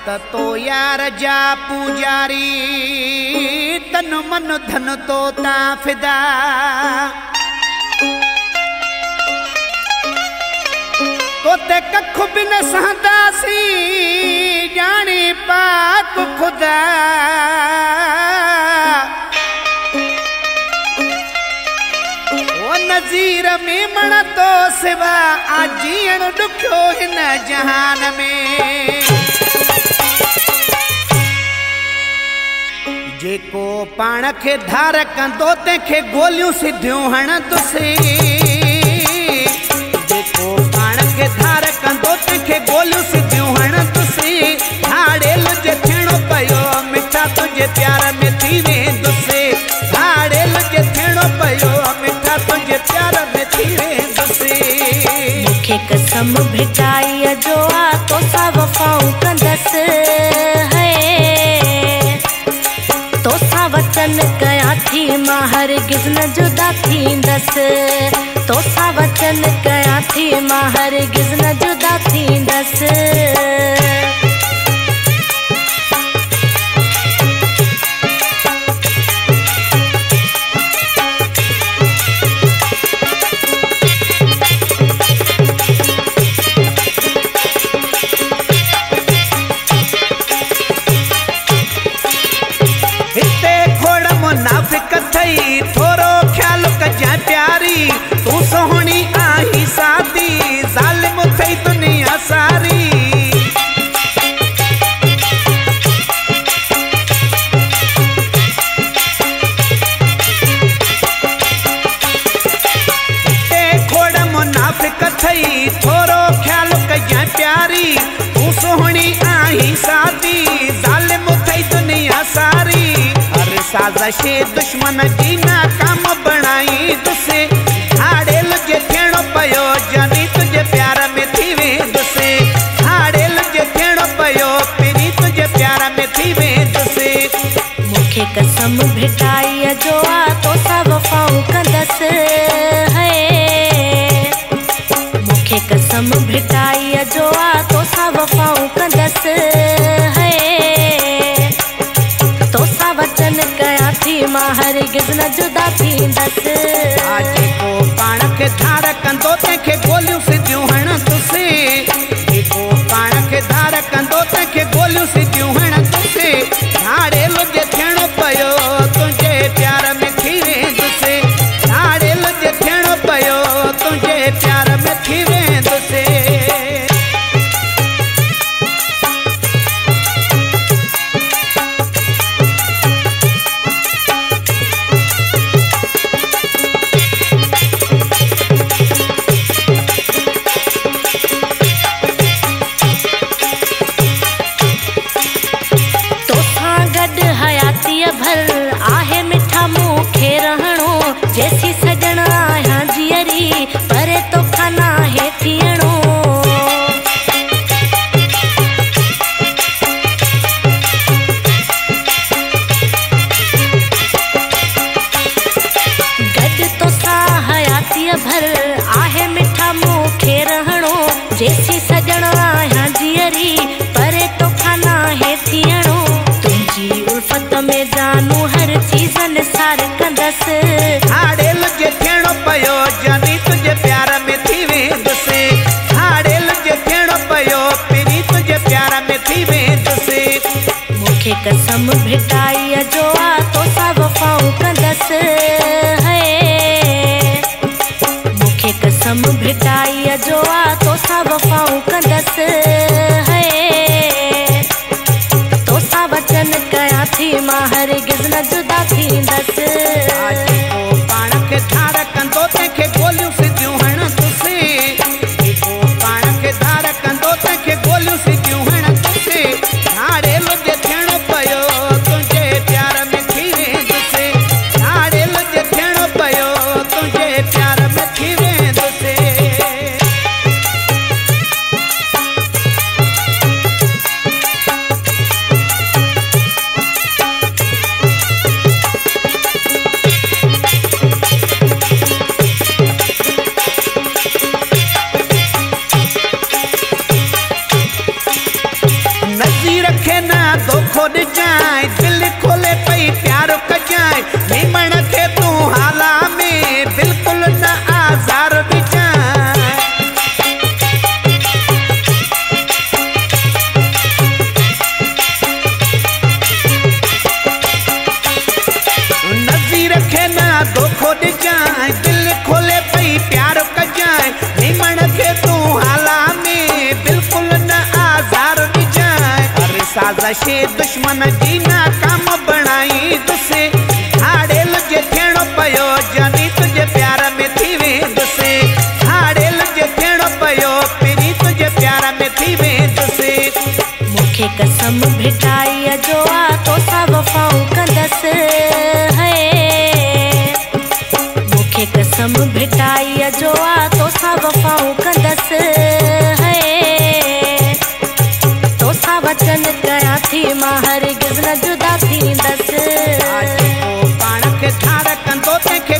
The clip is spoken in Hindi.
त तो यार जा पूजारी तन मन धन तो ता फिदा तो ते कख बिन सहदासी जानी पाक खुदा नज़ीर में मण तो सिवा आजीण दुखो हिन जहान में जेको पाण खे धार कंदो तंहिंखे गोलियूं सिधियूं हणंदुसि जेको पाण खे धार कंदो तंहिंखे गोलियूं सिधियूं हणंदुसि हाड़ेल जे थियणो पियो मिठा तुंहिंजे प्यार में थी वेंदुसि हाड़ेल जे थियणो पियो मिठा तुंहिंजे प्यार में थी वेंदुसि मूंखे कसम भिटाईअ जो आ तोसां वफ़ाऊं कंदसि तोसां वचन कयां थी मां हरगिज़ न जुदा थींदसि तोसां वचन कयां थी मां हरगिज़ न जुदा थींदसि थोरो ख्याल कजां प्यारी तू सोहणी आही सादी ज़ालिम थई दुनिया सारी खोड़ मुनाफिक थई थोरो ख्याल कजां प्यारी तू सोहणी आही सादी ज़ालिम थई दुनिया सारी साज़िशे दुश्मन जी नाकाम बणाई तुसे हाड़ेल जे थियणो पियो जानी तुझे प्यार में थी वेंदुसि हाड़ेल जे थियणो पियो पिनी तुझे प्यार में थी वेंदुसि मूंखे कसम भिटाईअ जो आ तोसां वफ़ाऊं कंदसि मूंखे कसम भिटाईअ जो आ तोसां वफ़ाऊं कंदसि तोसां वचन कयां थी मां हरगिज़ न जुदा थींदसि जेको पाण खे धार कंदो तंहिंखे गोलियूं सिधियूं हणंदुसि जेको पाण खे धार कंदो तंहिंखे गोलियूं सिधियूं हणंदुसि हाड़ेल जे थियणो पियो तुंहिंजे प्यार में थी वेंदुसि हाड़ेल जे थियणो पियो तुंहिंजे प्यार में थी वेंदुसि आहे मिठा मूंखे रहणो जैसी सजण आहियां जीअरी परे तोखां नाहे थियणो गॾु तोसां हयातीअ भर आहे मिठा मूंखे रहणो जैसी सजण आहियां जीअरी परे तोखां नाहे थियणो तुंहिंजी उल्फत में जानू हर चीज़ निसार कंदसि हाड़ेल जे थियणो पियो जानी तुझे प्यार में थी वेंदुसि हाड़ेल जे थियणो पियो पिनी तुझे प्यार में थी वेंदुसि मूंखे कसम भिटाईअ जो आ तोसां वफ़ाऊं कंदसि मूंखे कसम भिटाईअ जो आ तोसां वफ़ाऊं कंदसि तोसां वचन कयां थी मां हरगिज़ न जुदा थींदसि जेको पाण खे धार कंदो तंहिंखे गोलियूं सिधियूं हणंदुसि जेको पाण खे धार कंदो तंहिंखे गोलियूं सिधियूं हणंदुसि हाड़ेल जे थियणो पियो तुंहिंजे धोखो ॾिजांइ दिल खोले पई प्यार कजांइ नीमण खे तूं हाला में बिल्कुल न आज़ार ॾिजांइ हर साज़िशे दुश्मन जी नाकाम बणाई तुसे हाड़ेल जे थियणो पियो जानी तुंहिंजे प्यार में थी वेंदुसि हाड़ेल जे थियणो पियो पहिरीं तुंहिंजे प्यार में थी वेंदुसि मूंखे कसम भिटाईअ जो आ तोसां वफ़ाऊं कंदसि मूंखे कसम भिटाईअ जो आ तोसां वफ़ाऊं कंदसि तोसां वचन कयां थी मां हरगिज़ न जुदा थींदसि पाण खे ठार कंदो तंहिंखे